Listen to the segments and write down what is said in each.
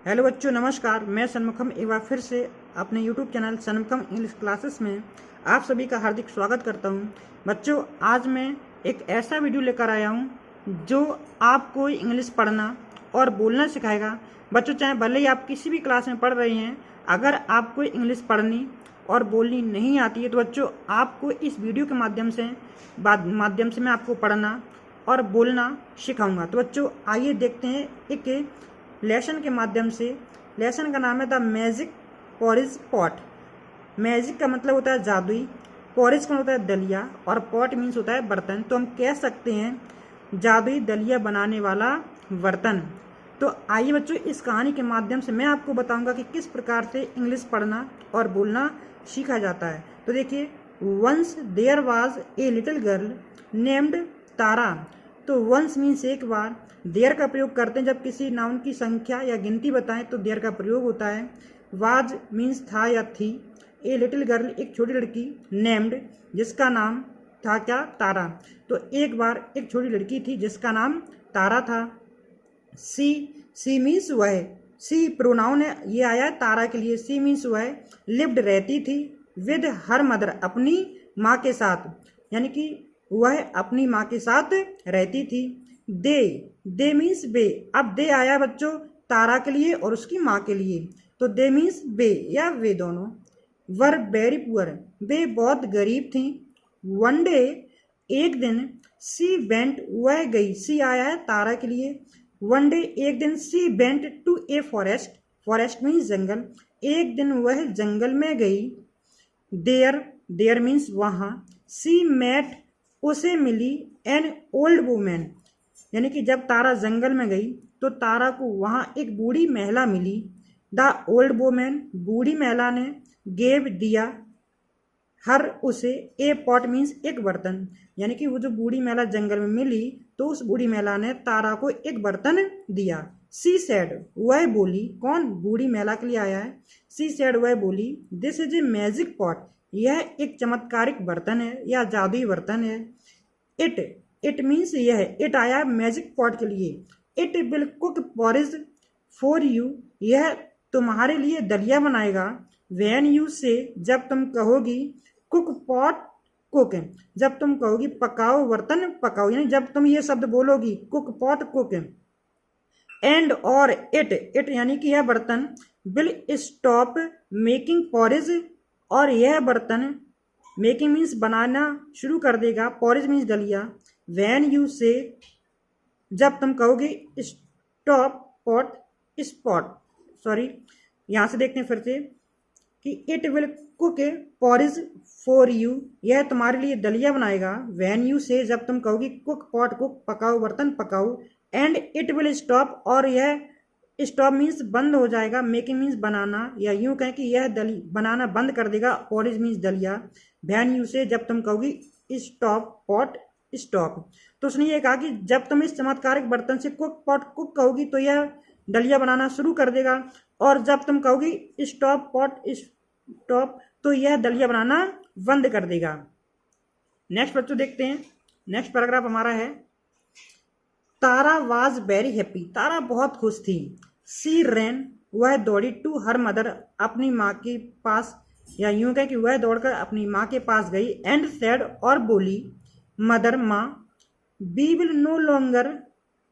Hello बच्चों, नमस्कार। मैं सन्मुखम एक बार फिर से अपने YouTube channel Shanmukham English classes में आप सभी का हार्दिक स्वागत करता हूं। बच्चों, आज मैं एक ऐसा वीडियो लेकर आया हूं जो आपको इंग्लिश पढ़ना और बोलना सिखाएगा। बच्चों, चाहे भले ही आप किसी भी क्लास में पढ़ रहे हैं, अगर आपको इंग्लिश पढ़नी और बोलनी नहीं आती है तो बच्चों आपको इस वीडियो के माध्यम से मैं आपको पढ़ना और बोलना सिखाऊंगा। तो बच्चों आइए देखते हैं एक लेसन के माध्यम से। लेसन का नाम है the magic porridge pot. Magic का मतलब होता है जादुई, पॉरिज का होता है दलिया और पॉट मीन्स होता है बर्तन। तो हम कह सकते हैं जादुई दलिया बनाने वाला बर्तन। तो आइए बच्चों इस कहानी के माध्यम से मैं आपको बताऊंगा कि किस प्रकार से इंग्लिश पढ़ना और बोलना सीखा जाता है। तो देखिए, once there was a little girl named Tara. तो वंस मीन्स एक बार, देयर का प्रयोग करते हैं जब किसी नाउन की संख्या या गिनती बताएं तो देयर का प्रयोग होता है। वाज मीन्स था या थी। ए लिटिल गर्ल एक छोटी लड़की, नेम्ड जिसका नाम था क्या, तारा। तो एक बार एक छोटी लड़की थी जिसका नाम तारा था। सी मीन्स वह, सी प्रोनाउन है, ये आया तारा के लिए। सी मीन्स वह लिव्ड रहती थी, विद हर मदर अपनी माँ के साथ, यानी कि वह अपनी माँ के साथ रहती थी। दे मीन्स बे। अब दे आया बच्चों तारा के लिए और उसकी माँ के लिए, तो दे मीन्स बे या वे दोनों। वर वेरी पुअर, वे बहुत गरीब थी। वन डे एक दिन, सी वेंट वह गई, सी आया है तारा के लिए। वन डे एक दिन, she went to a forest, forest means जंगल, एक दिन वह जंगल में गई। देयर मीन्स वहाँ। सी मेट उसे मिली एन ओल्ड वुमेन, यानी कि जब तारा जंगल में गई तो तारा को वहाँ एक बूढ़ी महिला मिली। द ओल्ड वुमेन, बूढ़ी महिला ने, गेव दिया, हर उसे, ए पॉट मीन्स एक बर्तन, यानी कि वो जो बूढ़ी महिला जंगल में मिली तो उस बूढ़ी महिला ने तारा को एक बर्तन दिया। सी सेड वह बोली, कौन, बूढ़ी महिला के लिए आया है। सी सेड वह बोली, this is a magic pot, यह एक चमत्कारिक बर्तन है या जादुई बर्तन है। इट मीन्स यह, इट आया मैजिक पॉट के लिए। It will cook porridge for you, यह तुम्हारे लिए दलिया बनाएगा। व्हेन यू से, जब तुम कहोगी, कुक पॉट कुक, जब तुम कहोगी पकाओ बर्तन पकाओ, यानी जब तुम ये शब्द बोलोगी कुक पॉट कुक। एंड और इट यानी कि यह बर्तन, विल स्टॉप मेकिंग पॉरिज, और यह बर्तन, मेकिंग मीन्स बनाना शुरू कर देगा, पॉरिज मीन्स दलिया। व्हेन यू से, जब तुम कहोगे, स्टॉप पॉट स्पॉट, सॉरी यहाँ से देखते हैं फिर से कि it will cook porridge for you, यह तुम्हारे लिए दलिया बनाएगा। व्हेन यू से, जब तुम कहोगी, कुक पॉट कुक, पकाओ बर्तन पकाओ। एंड इट विल स्टॉप, और यह स्टॉप मीन्स बंद हो जाएगा, मेकिंग मीन्स बनाना, या यूं कहें कि यह बनाना बंद कर देगा, पॉरिज मीन्स दलिया। व्हेन यू से, जब तुम कहोगी, स्टॉप पॉट स्टॉप। तो उसने ये कहा कि जब तुम इस चमत्कारिक बर्तन से कुक पॉट कुक कहोगी तो यह दलिया बनाना शुरू कर देगा, और जब तुम कहोगी स्टॉप पॉट स्टॉप तो यह दलिया बनाना बंद कर देगा। नेक्स्ट बच्चों देखते हैं, नेक्स्ट पैराग्राफ हमारा है, तारा वाज वेरी हैप्पी, तारा बहुत खुश थी। सी रैन वह दौड़ी, टू हर मदर अपनी माँ के पास, या यूं कहे कि वह दौड़कर अपनी माँ के पास गई। एंड सेड और बोली, मदर माँ, we will no longer,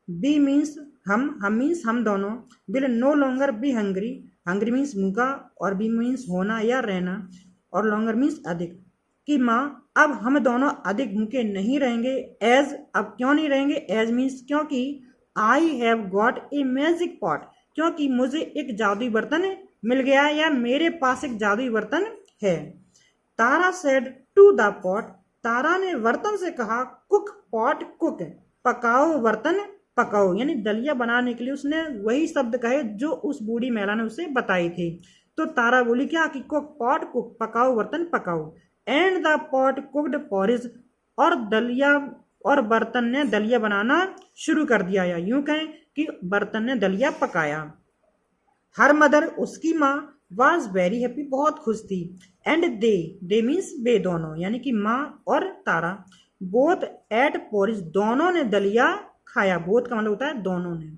we means हम मीन्स हम दोनों, will no longer be hungry, hungry means भूखा और बी मीन्स होना या रहना, और लॉन्गर मीन्स अधिक, कि माँ अब हम दोनों अधिक भूखे नहीं रहेंगे। एज, अब क्यों नहीं रहेंगे, एज मीन्स क्योंकि, I have got a magic pot, क्योंकि मुझे एक जादुई बर्तन मिल गया, या मेरे पास एक जादुई बर्तन है। तारा सेड टू द पॉट, तारा ने बर्तन से कहा, कुक पॉट कुक, पकाओ बर्तन पकाओ, यानी दलिया बनाने के लिए उसने वही शब्द कहे जो उस बूढ़ी महिला ने उसे बताई थी। तो तारा बोली क्या कि कुक पॉट कुक, पकाओ बर्तन पकाओ। And the pot cooked porridge, और दलिया और बर्तन ने दलिया बनाना शुरू कर दिया, या यूं कहें कि बर्तन ने दलिया पकाया। हर मदर उसकी माँ, वाज वेरी हैप्पी बहुत खुश थी। एंड दे मीन्स वे दोनों, यानी कि माँ और तारा, बोथ एट पॉरिज दोनों ने दलिया खाया, बोथ का मतलब होता है दोनों ने।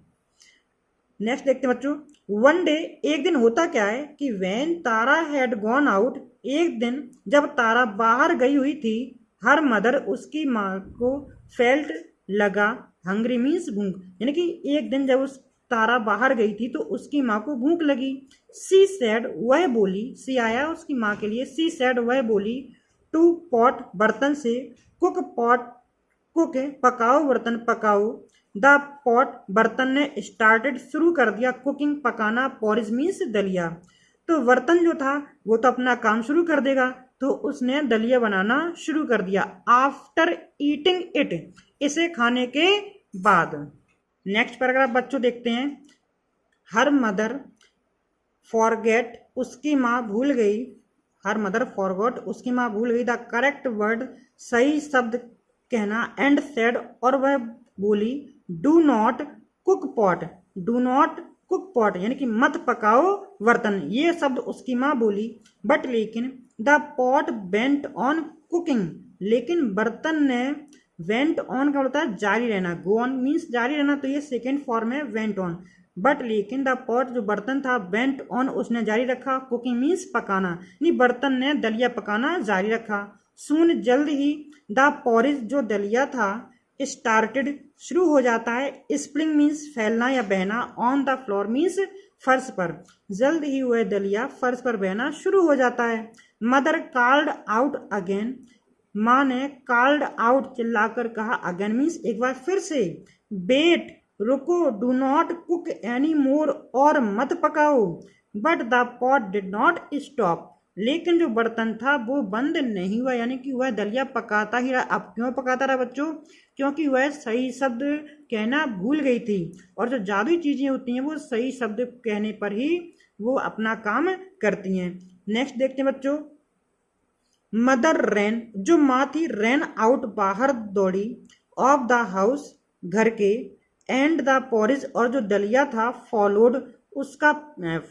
नेक्स्ट देखते हैं बच्चों, वन डे, एक दिन होता क्या है कि when Tara had gone out, एक दिन जब तारा बाहर गई हुई थी, हर मदर, उसकी माँ को, फेल्ट, लगा, हंग्री मीन्स भूख, यानी कि एक दिन जब उस तारा बाहर गई थी तो उसकी माँ को भूख लगी। सी सैड, वह बोली, सी आया उसकी माँ के लिए, सी सैड, वह बोली, टू पॉट, बर्तन से, कुक पॉट, कुक पकाओ, बर्तन पकाओ, द पॉट, बर्तन ने, स्टार्टेड, शुरू कर दिया, कुकिंग, पकाना, पॉरिज मीन्स दलिया। तो बर्तन जो था वो तो अपना काम शुरू कर देगा, तो उसने दलिया बनाना शुरू कर दिया। आफ्टर ईटिंग इट, इसे खाने के बाद। नेक्स्ट पैराग्राफ बच्चों देखते हैं। हर मदर फॉरगेट, उसकी माँ भूल गई, हर मदर फॉरगॉट, उसकी माँ भूल गई, द करेक्ट वर्ड, सही शब्द कहना, एंड सेड, और वह बोली, do not cook pot, do not cook pot, यानी कि मत पकाओ बर्तन, ये शब्द उसकी माँ बोली। बट लेकिन, the pot went on cooking, लेकिन बर्तन ने, वेंट ऑन का होता है जारी रहना, गो ऑन मीन्स जारी रहना, तो ये सेकेंड फॉर्म है वेंट ऑन। बट लेकिन द पॉट, जो बर्तन था, वेंट ऑन, उसने जारी रखा, कुकिंग मीन्स पकाना, यानी बर्तन ने दलिया पकाना जारी रखा। सून, जल्द ही, द पॉरिज, जो दलिया था, स्टार्टेड, शुरू हो जाता है, स्प्रिंग मीन्स फैलना या बहना, ऑन द फ्लोर मीन्स फर्श पर, जल्द ही वह दलिया फर्श पर बहना शुरू हो जाता है। मदर कॉल्ड आउट अगेन, माँ ने कॉल्ड आउट, चिल्लाकर कहा, अगेन मीन्स एक बार फिर से, बेट, रुको, do not cook any more, और मत पकाओ, but the pot did not stop, लेकिन जो बर्तन था वो बंद नहीं हुआ, यानी कि वह दलिया पकाता ही रहा। अब क्यों पकाता रहा बच्चों? क्योंकि वह सही शब्द कहना भूल गई थी, और जो जादुई चीज़ें होती हैं वो सही शब्द कहने पर ही वो अपना काम करती हैं। नेक्स्ट देखते हैं बच्चों। मदर रैन, जो माँ थी, रैन आउट, बाहर दौड़ी, ऑफ द हाउस, घर के, एंड द पॉरिज, और जो दलिया था, फॉलोड, उसका,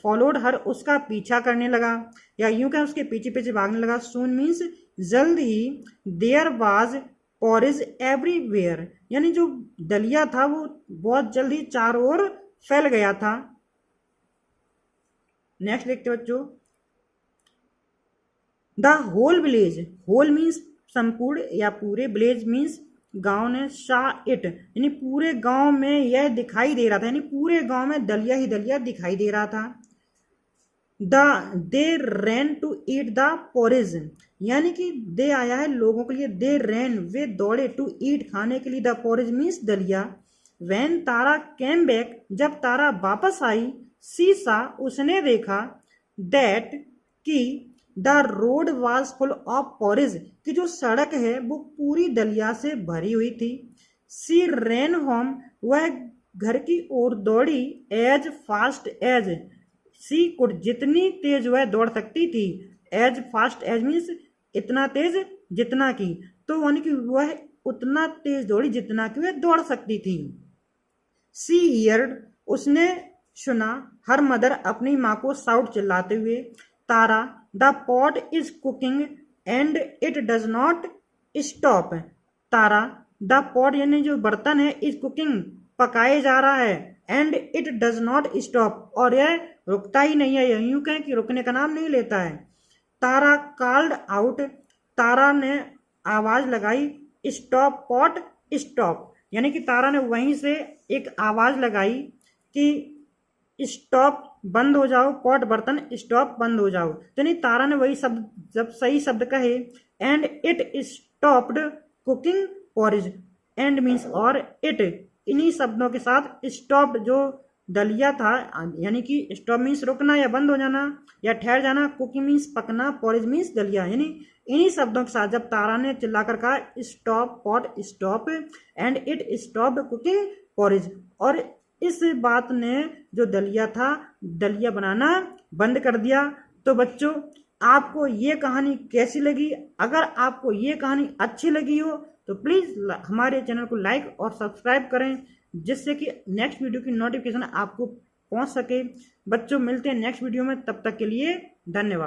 फॉलोड हर, उसका पीछा करने लगा, या यूं कहें उसके पीछे पीछे भागने लगा। सून मीन्स जल्द ही, देयर वाज पॉरिज एवरीवेयर, यानी जो दलिया था वो बहुत जल्द ही चारों ओर फैल गया था। नेक्स्ट देखते बच्चों। The whole village, whole means संपूर्ण या पूरे, विलेज मीन्स गांव ने, शाह इट, यानी पूरे गांव में यह दिखाई दे रहा था, यानी पूरे गांव में दलिया ही दलिया दिखाई दे रहा था। They ran to eat the porridge, यानी कि दे आया है लोगों के लिए, दे रैन, वे दौड़े, टू ईट, खाने के लिए, द पॉरेज मीन्स दलिया। वैन तारा कैम बैक, जब तारा वापस आई, शीशा, उसने देखा, दैट, कि the road was full of porridge, कि जो सड़क है वो पूरी दलिया से भरी हुई थी। सी रैन होम, वह घर की ओर दौड़ी, as fast as she could, जितनी तेज वह दौड़ सकती थी, एज फास्ट एज मीन्स इतना तेज जितना की, तो यानी कि वह उतना तेज दौड़ी जितना कि वह दौड़ सकती थी। सी हियर्ड, उसने सुना, हर मदर, अपनी माँ को, साउट, चिल्लाते हुए, Tara, the pot is cooking and it does not stop, Tara, the pot यानी जो बर्तन है, इज कुकिंग, पकाए जा रहा है, and it does not stop, और यह रुकता ही नहीं है, यूं कहें कि रुकने का नाम नहीं लेता है। तारा कॉल्ड आउट, तारा ने आवाज लगाई, स्टॉप पॉट स्टॉप, यानी कि तारा ने वहीं से एक आवाज लगाई कि स्टॉप, बंद हो जाओ, पॉट बर्तन, स्टॉप, बंद हो जाओ, तो नहीं, तारा ने वही शब्द, जब सही शब्द कहे, and it stopped cooking porridge, and means और, इट, इन्हीं शब्दों के साथ स्टॉप्ड, जो दलिया था, यानी कि स्टॉप मीन्स रुकना या बंद हो जाना या ठहर जाना, कुकिंग मीन्स पकना, पॉरिज मीन्स दलिया, यानी इन्हीं शब्दों के साथ जब तारा ने चिल्लाकर कहा, stop pot stop, and it stopped cooking porridge, और इस बात ने जो दलिया था, दलिया बनाना बंद कर दिया। तो बच्चों, आपको ये कहानी कैसी लगी? अगर आपको ये कहानी अच्छी लगी हो तो प्लीज़ हमारे चैनल को लाइक और सब्सक्राइब करें, जिससे कि नेक्स्ट वीडियो की नोटिफिकेशन आपको पहुंच सके। बच्चों, मिलते हैं नेक्स्ट वीडियो में, तब तक के लिए धन्यवाद।